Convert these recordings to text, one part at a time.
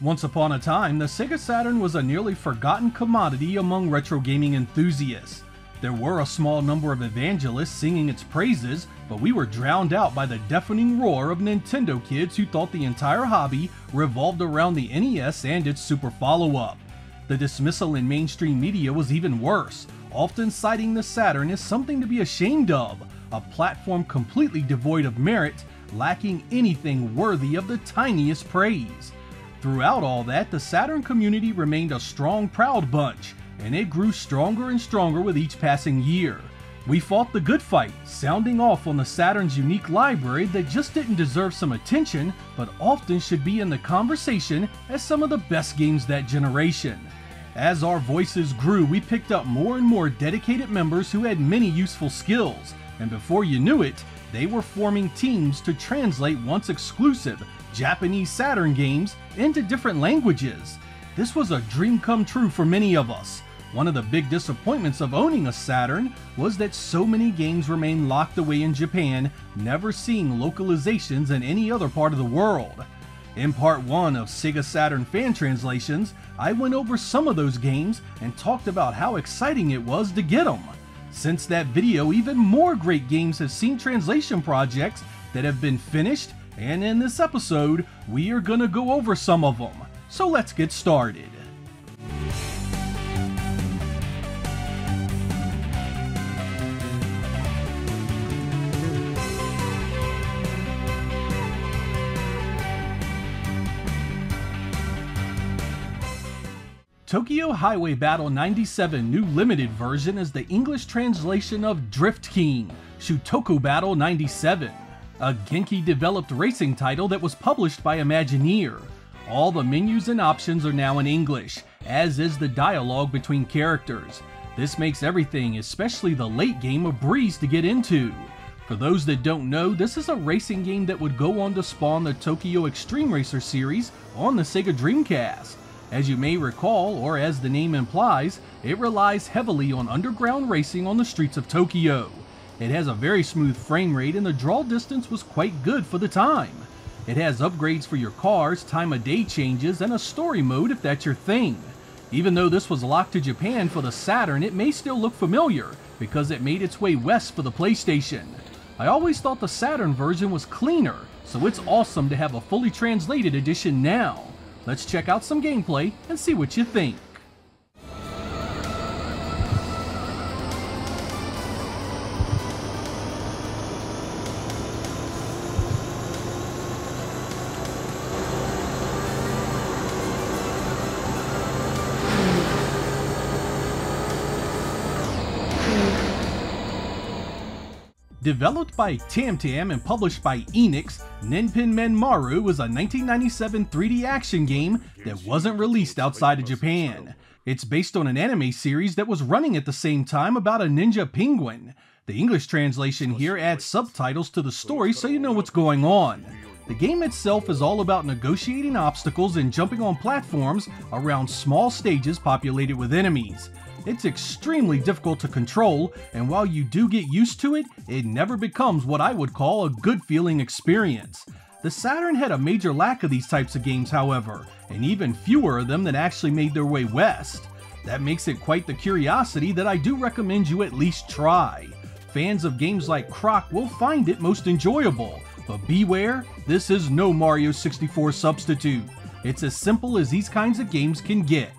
Once upon a time, the Sega Saturn was a nearly forgotten commodity among retro gaming enthusiasts. There were a small number of evangelists singing its praises, but we were drowned out by the deafening roar of Nintendo kids who thought the entire hobby revolved around the NES and its super follow-up. The dismissal in mainstream media was even worse, often citing the Saturn as something to be ashamed of, a platform completely devoid of merit, lacking anything worthy of the tiniest praise. Throughout all that, the Saturn community remained a strong, proud bunch, and it grew stronger and stronger with each passing year. We fought the good fight, sounding off on the Saturn's unique library that just didn't deserve some attention, but often should be in the conversation as some of the best games that generation. As our voices grew, we picked up more and more dedicated members who had many useful skills, and before you knew it, they were forming teams to translate once exclusive Japanese Saturn games into different languages. This was a dream come true for many of us. One of the big disappointments of owning a Saturn was that so many games remained locked away in Japan, never seeing localizations in any other part of the world. In part 1 of Sega Saturn fan translations, I went over some of those games and talked about how exciting it was to get them. Since that video, even more great games have seen translation projects that have been finished, and in this episode, we are gonna go over some of them. So let's get started. Tokyo Highway Battle 97 New Limited Version is the English translation of Drift King, Shutoko Battle 97, a Genki-developed racing title that was published by Imagineer. All the menus and options are now in English, as is the dialogue between characters. This makes everything, especially the late game, a breeze to get into. For those that don't know, this is a racing game that would go on to spawn the Tokyo Extreme Racer series on the Sega Dreamcast. As you may recall, or as the name implies, it relies heavily on underground racing on the streets of Tokyo. It has a very smooth frame rate and the draw distance was quite good for the time. It has upgrades for your cars, time of day changes, and a story mode if that's your thing. Even though this was locked to Japan for the Saturn, it may still look familiar because it made its way west for the PlayStation. I always thought the Saturn version was cleaner, so it's awesome to have a fully translated edition now. Let's check out some gameplay and see what you think. Developed by Tamtam and published by Enix, Ninpen Men Maru was a 1997 3D action game that wasn't released outside of Japan. It's based on an anime series that was running at the same time about a ninja penguin. The English translation here adds subtitles to the story so you know what's going on. The game itself is all about negotiating obstacles and jumping on platforms around small stages populated with enemies. It's extremely difficult to control, and while you do get used to it, it never becomes what I would call a good feeling experience. The Saturn had a major lack of these types of games, however, and even fewer of them that actually made their way west. That makes it quite the curiosity that I do recommend you at least try. Fans of games like Croc will find it most enjoyable, but beware, this is no Mario 64 substitute. It's as simple as these kinds of games can get.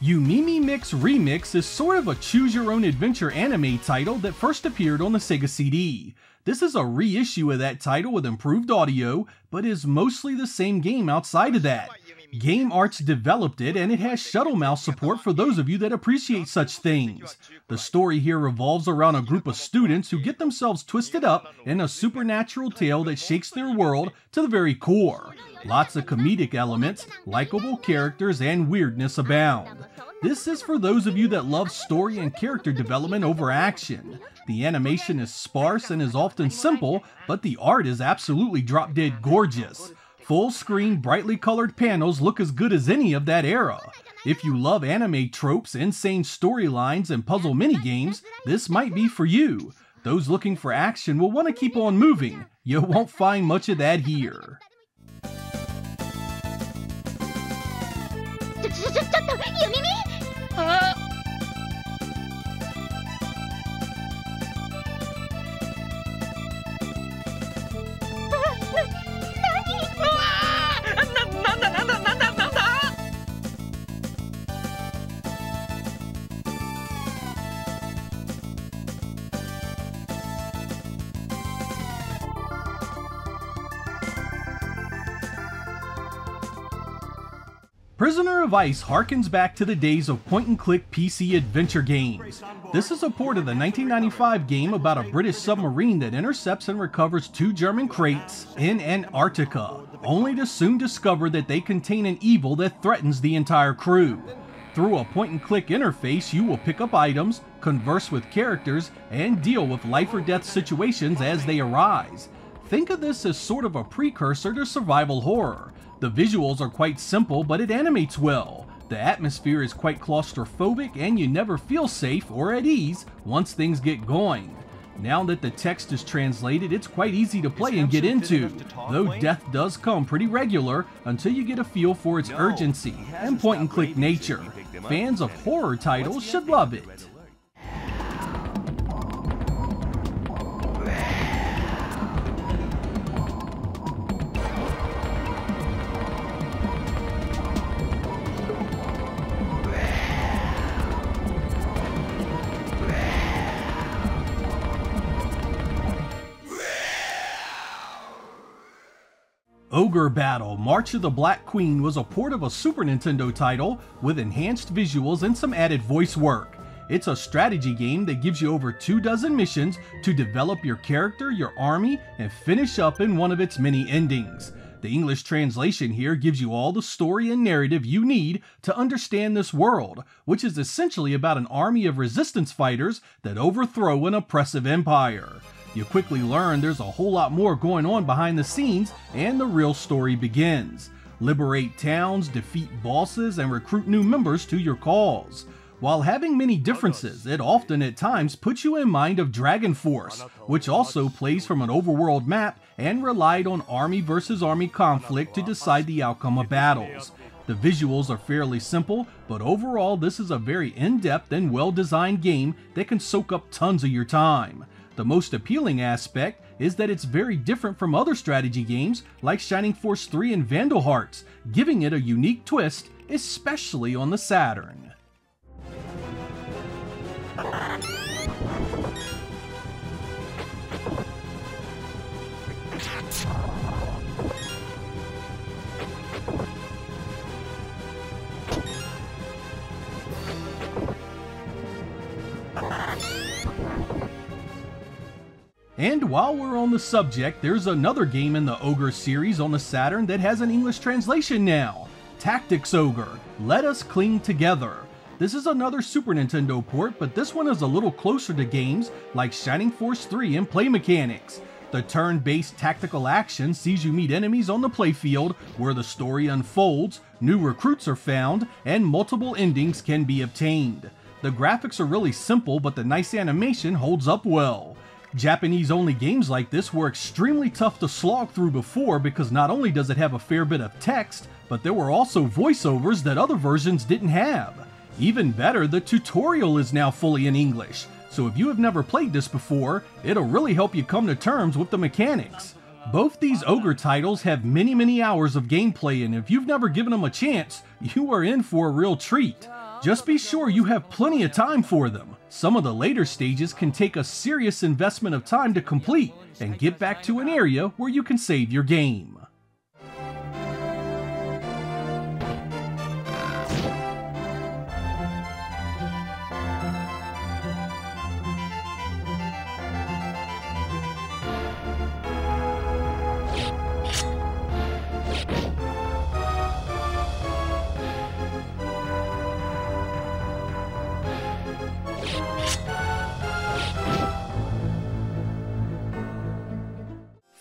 Yumimi Mix Remix is sort of a choose-your-own-adventure anime title that first appeared on the Sega CD. This is a reissue of that title with improved audio, but is mostly the same game outside of that. Game Arts developed it, and it has shuttle mouse support for those of you that appreciate such things. The story here revolves around a group of students who get themselves twisted up in a supernatural tale that shakes their world to the very core. Lots of comedic elements, likable characters, and weirdness abound. This is for those of you that love story and character development over action. The animation is sparse and is often simple, but the art is absolutely drop-dead gorgeous. Full screen, brightly colored panels look as good as any of that era. If you love anime tropes, insane storylines, and puzzle minigames, this might be for you. Those looking for action will want to keep on moving. You won't find much of that here. Prisoner of Ice harkens back to the days of point-and-click PC adventure games. This is a port of the 1995 game about a British submarine that intercepts and recovers 2 German crates in Antarctica, only to soon discover that they contain an evil that threatens the entire crew. Through a point-and-click interface, you will pick up items, converse with characters, and deal with life-or-death situations as they arise. Think of this as sort of a precursor to survival horror. The visuals are quite simple, but it animates well. The atmosphere is quite claustrophobic, and you never feel safe or at ease once things get going. Now that the text is translated, it's quite easy to play and get into, though death does come pretty regular until you get a feel for its urgency and point-and-click nature. Fans of horror titles should love it. Ogre Battle March of the Black Queen was a port of a Super Nintendo title with enhanced visuals and some added voice work. It's a strategy game that gives you over 24 missions to develop your character, your army, and finish up in one of its many endings. The English translation here gives you all the story and narrative you need to understand this world, which is essentially about an army of resistance fighters that overthrow an oppressive empire. You quickly learn there's a whole lot more going on behind the scenes, and the real story begins. Liberate towns, defeat bosses, and recruit new members to your cause. While having many differences, it often at times puts you in mind of Dragon Force, which also plays from an overworld map and relied on army versus army conflict to decide the outcome of battles. The visuals are fairly simple, but overall this is a very in-depth and well-designed game that can soak up tons of your time. The most appealing aspect is that it's very different from other strategy games like Shining Force 3 and Vandal Hearts, giving it a unique twist, especially on the Saturn. And while we're on the subject, there's another game in the Ogre series on the Saturn that has an English translation now. Tactics Ogre, Let Us Cling Together. This is another Super Nintendo port, but this one is a little closer to games like Shining Force 3 and play mechanics. The turn-based tactical action sees you meet enemies on the playfield where the story unfolds, new recruits are found, and multiple endings can be obtained. The graphics are really simple, but the nice animation holds up well. Japanese-only games like this were extremely tough to slog through before because not only does it have a fair bit of text, but there were also voiceovers that other versions didn't have. Even better, the tutorial is now fully in English, so if you have never played this before, it'll really help you come to terms with the mechanics. Both these Ogre titles have many hours of gameplay, and if you've never given them a chance, you are in for a real treat. Just be sure you have plenty of time for them. Some of the later stages can take a serious investment of time to complete, and get back to an area where you can save your game.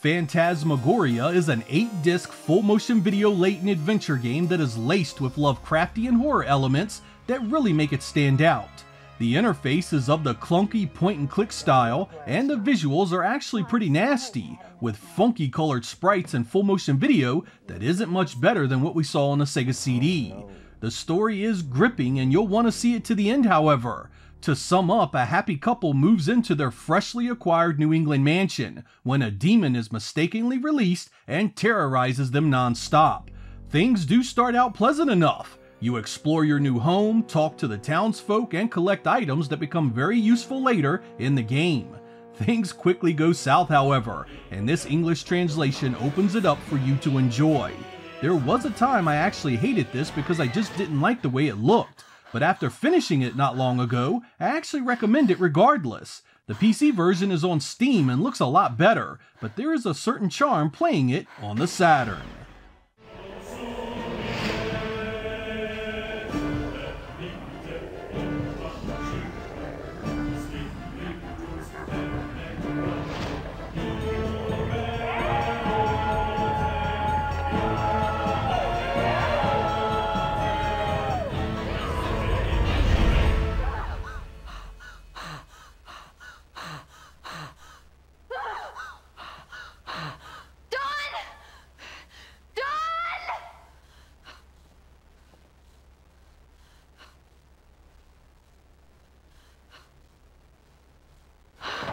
Phantasmagoria is an 8-disc full-motion video latent adventure game that is laced with Lovecraftian horror elements that really make it stand out. The interface is of the clunky point-and-click style, and the visuals are actually pretty nasty, with funky colored sprites and full-motion video that isn't much better than what we saw on the Sega CD. The story is gripping and you'll want to see it to the end, however. To sum up, a happy couple moves into their freshly acquired New England mansion when a demon is mistakenly released and terrorizes them non-stop. Things do start out pleasant enough. You explore your new home, talk to the townsfolk, and collect items that become very useful later in the game. Things quickly go south, however, and this English translation opens it up for you to enjoy. There was a time I actually hated this because I just didn't like the way it looked. But after finishing it not long ago, I actually recommend it regardless. The PC version is on Steam and looks a lot better, but there is a certain charm playing it on the Saturn.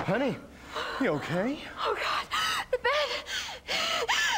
Honey, you okay? Oh God, the bed!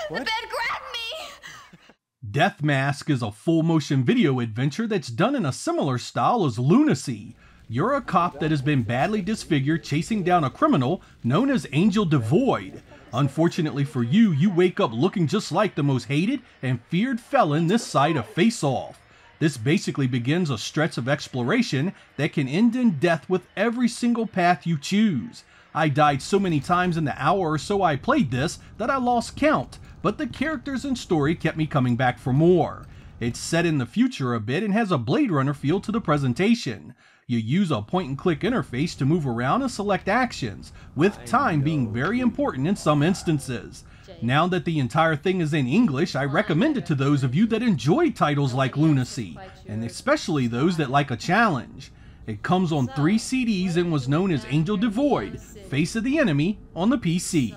What? The bed grabbed me! Death Mask is a full-motion video adventure that's done in a similar style as Lunacy. You're a cop that has been badly disfigured chasing down a criminal known as Angel Devoid. Unfortunately for you, you wake up looking just like the most hated and feared felon this side of Face Off. This basically begins a stretch of exploration that can end in death with every single path you choose. I died so many times in the hour or so I played this that I lost count, but the characters and story kept me coming back for more. It's set in the future a bit and has a Blade Runner feel to the presentation. You use a point-and-click interface to move around and select actions, with time being very important in some instances. Now that the entire thing is in English, I recommend it to those of you that enjoy titles like Lunacy, and especially those that like a challenge. It comes on 3 CDs and was known as Angel Devoid, Face of the Enemy on the PC.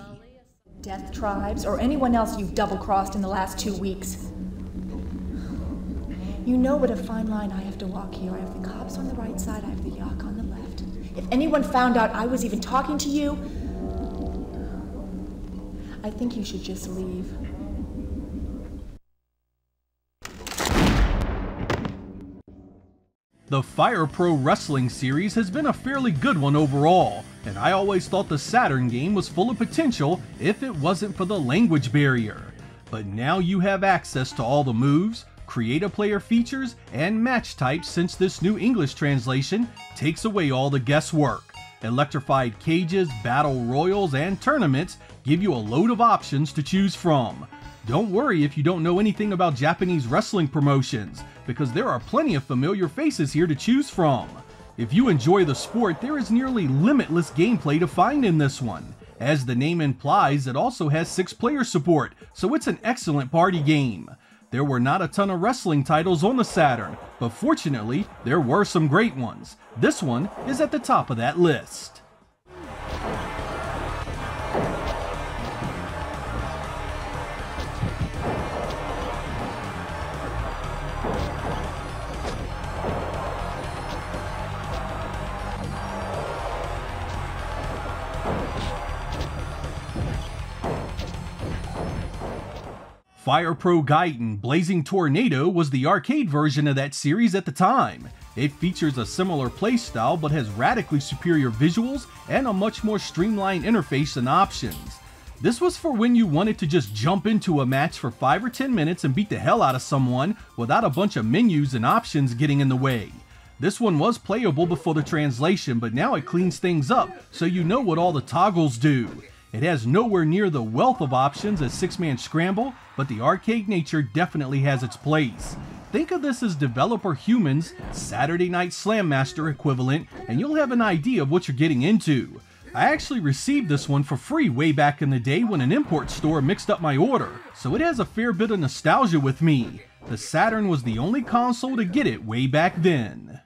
Death tribes, or anyone else you've double-crossed in the last 2 weeks. You know what a fine line I have to walk here. I have the cops on the right side, I have the Yak on the left. If anyone found out I was even talking to you, I think you should just leave. The Fire Pro Wrestling series has been a fairly good one overall, and I always thought the Saturn game was full of potential if it wasn't for the language barrier. But now you have access to all the moves, create-a-player features, and match types since this new English translation takes away all the guesswork. Electrified cages, battle royals, and tournaments give you a load of options to choose from. Don't worry if you don't know anything about Japanese wrestling promotions, because there are plenty of familiar faces here to choose from. If you enjoy the sport, there is nearly limitless gameplay to find in this one. As the name implies, it also has 6-player support, so it's an excellent party game. There were not a ton of wrestling titles on the Saturn, but fortunately, there were some great ones. This one is at the top of that list. Fire Pro Gaiden Blazing Tornado was the arcade version of that series at the time. It features a similar playstyle but has radically superior visuals and a much more streamlined interface and options. This was for when you wanted to just jump into a match for 5 or 10 minutes and beat the hell out of someone without a bunch of menus and options getting in the way. This one was playable before the translation, but now it cleans things up so you know what all the toggles do. It has nowhere near the wealth of options as 6-Man Scramble, but the arcade nature definitely has its place. Think of this as Developer Human's Saturday Night Slam Master equivalent, and you'll have an idea of what you're getting into. I actually received this one for free way back in the day when an import store mixed up my order, so it has a fair bit of nostalgia with me. The Saturn was the only console to get it way back then.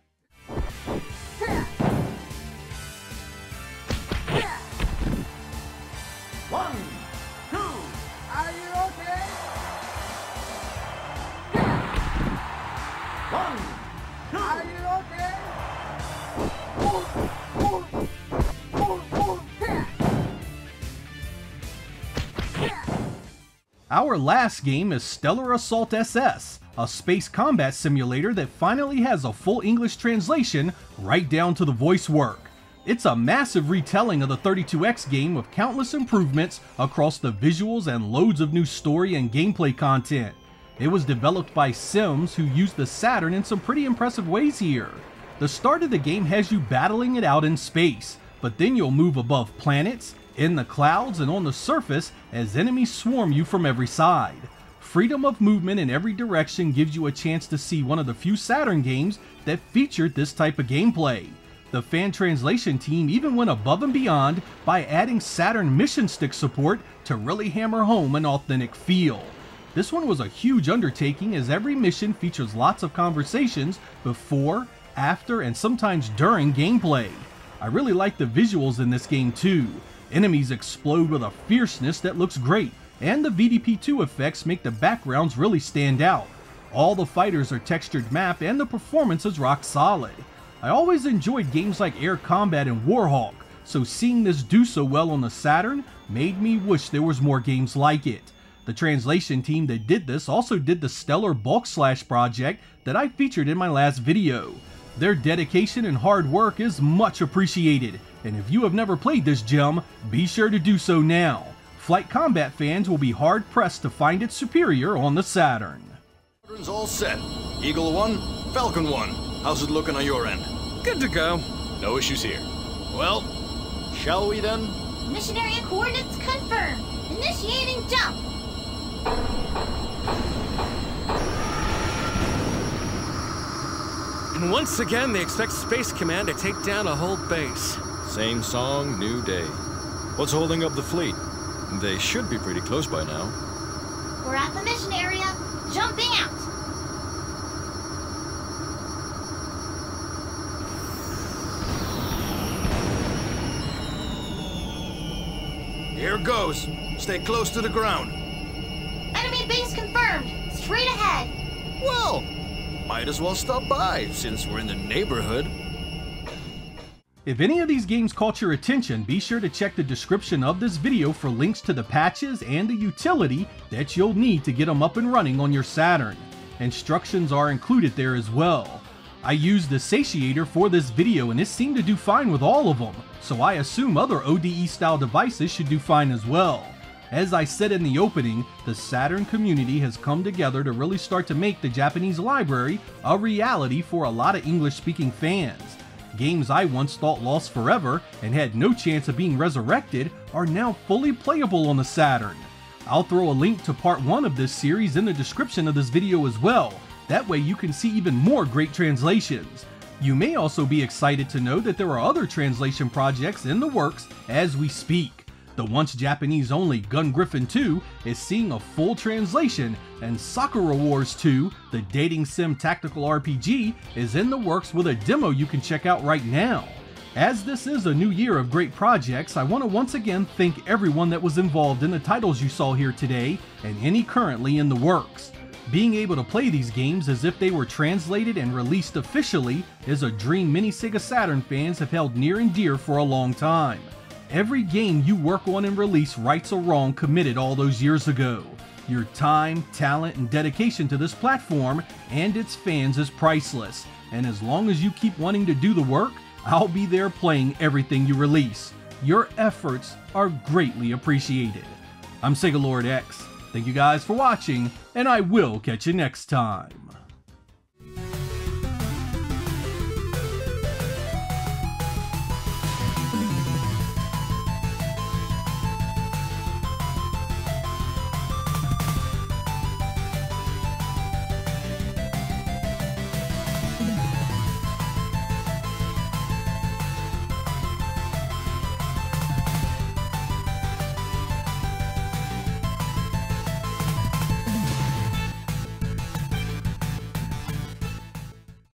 Our last game is Stellar Assault SS, a space combat simulator that finally has a full English translation right down to the voice work. It's a massive retelling of the 32X game with countless improvements across the visuals and loads of new story and gameplay content. It was developed by Sims, who used the Saturn in some pretty impressive ways here. The start of the game has you battling it out in space, but then you'll move above planets, in the clouds, and on the surface as enemies swarm you from every side. Freedom of movement in every direction gives you a chance to see one of the few Saturn games that featured this type of gameplay. The fan translation team even went above and beyond by adding Saturn mission stick support to really hammer home an authentic feel. This one was a huge undertaking, as every mission features lots of conversations before, after, and sometimes during gameplay. I really like the visuals in this game too. Enemies explode with a fierceness that looks great, and the VDP2 effects make the backgrounds really stand out. All the fighters are textured map, and the performance is rock solid. I always enjoyed games like Air Combat and Warhawk, so seeing this do so well on the Saturn made me wish there was more games like it. The translation team that did this also did the Stellar Bulk Slash project that I featured in my last video. Their dedication and hard work is much appreciated, and if you have never played this gem, be sure to do so now. Flight combat fans will be hard pressed to find it superior on the Saturn. Saturn's all set. Eagle 1, Falcon 1. How's it looking on your end? Good to go. No issues here. Well, shall we then? Mission area coordinates confirmed. Initiating jump. And once again, they expect Space Command to take down a whole base. Same song, new day. What's holding up the fleet? They should be pretty close by now. We're at the mission area. Jumping out. Here goes. Stay close to the ground. Enemy base confirmed. Straight ahead. Well, might as well stop by since we're in the neighborhood. If any of these games caught your attention, be sure to check the description of this video for links to the patches and the utility that you'll need to get them up and running on your Saturn. Instructions are included there as well. I used the satiator for this video and it seemed to do fine with all of them, so I assume other ODE style devices should do fine as well. As I said in the opening, the Saturn community has come together to really start to make the Japanese library a reality for a lot of English speaking fans. Games I once thought lost forever and had no chance of being resurrected are now fully playable on the Saturn. I'll throw a link to part 1 of this series in the description of this video as well. That way you can see even more great translations. You may also be excited to know that there are other translation projects in the works as we speak. The once Japanese only Gun Griffin 2 is seeing a full translation, and Sakura Wars 2, the dating sim tactical RPG, is in the works with a demo you can check out right now. As this is a new year of great projects, I want to once again thank everyone that was involved in the titles you saw here today, and any currently in the works. Being able to play these games as if they were translated and released officially is a dream many Sega Saturn fans have held near and dear for a long time. Every game you work on and release rights a wrong committed all those years ago. Your time, talent, and dedication to this platform and its fans is priceless, and as long as you keep wanting to do the work, I'll be there playing everything you release. Your efforts are greatly appreciated. I'm Sega Lord X. Thank you guys for watching, and I will catch you next time.